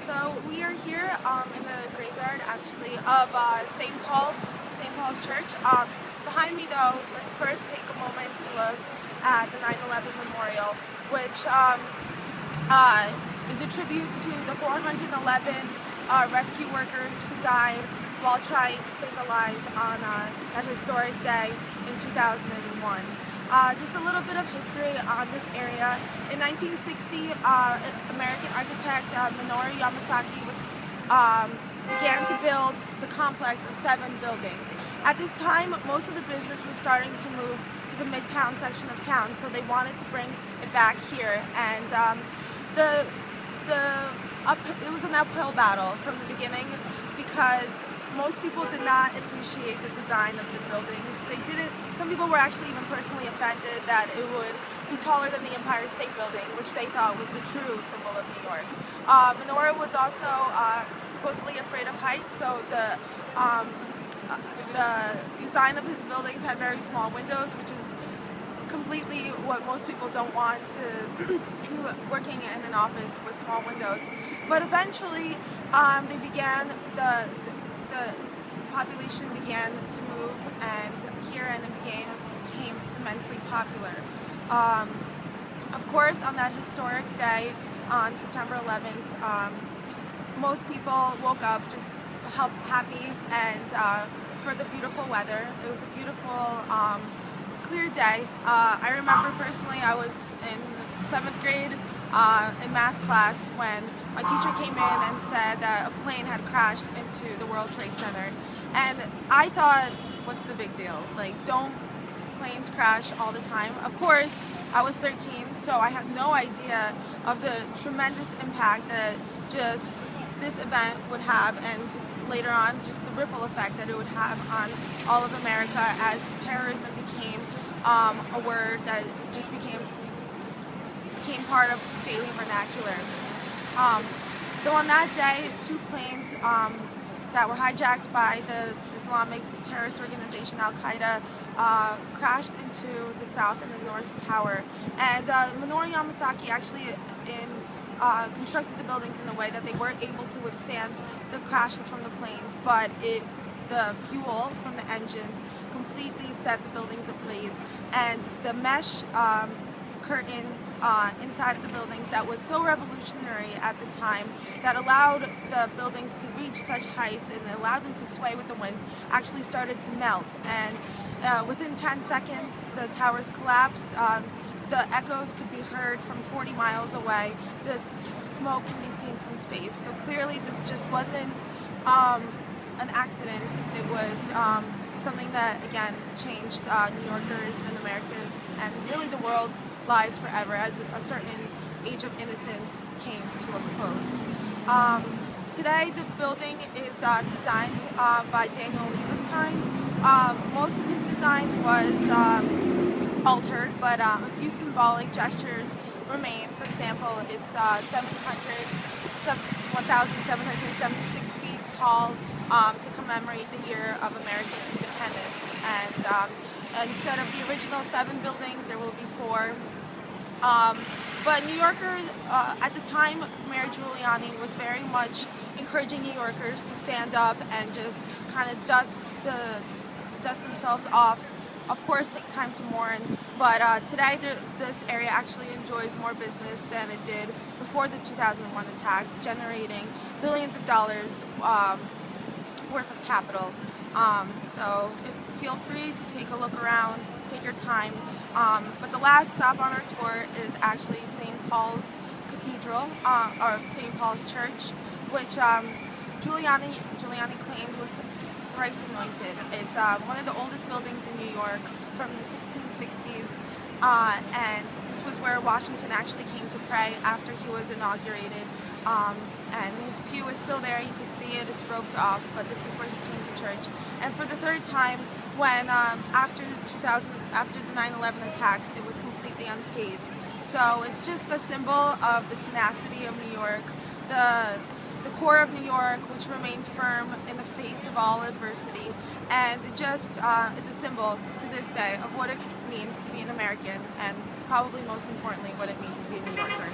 So we are here in the graveyard, actually, of St. Paul's Church. Behind me, though, let's first take a moment to look at the 9/11 memorial, which is a tribute to the 411 rescue workers who died while trying to save the lives on that historic day in 2001. Just a little bit of history on this area. In 1960, American architect Minoru Yamasaki began to build the complex of 7 buildings. At this time, most of the business was starting to move to the Midtown section of town, so they wanted to bring it back here. And it was an uphill battle from the beginning because most people did not appreciate the design of the buildings. Some people were actually even personally offended that it would be taller than the Empire State Building, which they thought was the true symbol of New York. Minoru was also supposedly afraid of heights, so the design of his buildings had very small windows, which is completely what most people don't want to be working in an office with small windows. But eventually, the population began to move and it became immensely popular. Of course, on that historic day, on September 11th, most people woke up just happy and for the beautiful weather. It was a beautiful, clear day. I remember personally I was in 7th grade in math class when my teacher came in and said that a plane had crashed into the World Trade Center. And I thought, what's the big deal? Like, don't planes crash all the time? Of course, I was 13, so I had no idea of the tremendous impact that just this event would have, and later on, just the ripple effect that it would have on all of America as terrorism became a word that just became part of daily vernacular. So on that day, 2 planes that were hijacked by the Islamic terrorist organization Al-Qaeda crashed into the South and the North Tower. And Minoru Yamasaki actually constructed the buildings in a way that they weren't able to withstand the crashes from the planes, but the fuel from the engines completely set the buildings ablaze, and the mesh curtain inside of the buildings that was so revolutionary at the time, that allowed the buildings to reach such heights and allowed them to sway with the winds, actually started to melt. And within 10 seconds, the towers collapsed. The echoes could be heard from 40 miles away. This smoke can be seen from space. So clearly this just wasn't an accident. It was something that, again, changed New Yorkers and America's and really the world's lives forever as a certain age of innocence came to a close. Today, the building is designed by Daniel Liebeskind. Most of his design was altered, but a few symbolic gestures remain. For example, it's 1,776 feet tall to commemorate the year of American independence. And instead of the original 7 buildings, there will be 4. But New Yorkers, at the time, Mayor Giuliani was very much encouraging New Yorkers to stand up and just kind of dust themselves off. Of course, take time to mourn, but today this area actually enjoys more business than it did before the 2001 attacks, generating billions of dollars worth of capital. So feel free to take a look around, take your time. But the last stop on our tour is actually St. Paul's Cathedral, or St. Paul's Church, which Giuliani claimed was thrice anointed. It's one of the oldest buildings in New York from the 1660s, and this was where Washington actually came to pray after he was inaugurated. And his pew is still there, you can see it, it's roped off, but this is where he came to church. And for the 3rd time, when after the 9/11 attacks, it was completely unscathed. So it's just a symbol of the tenacity of New York, the core of New York, which remains firm in the face of all adversity, and it just is a symbol to this day of what it means to be an American, and probably most importantly, what it means to be a New Yorker.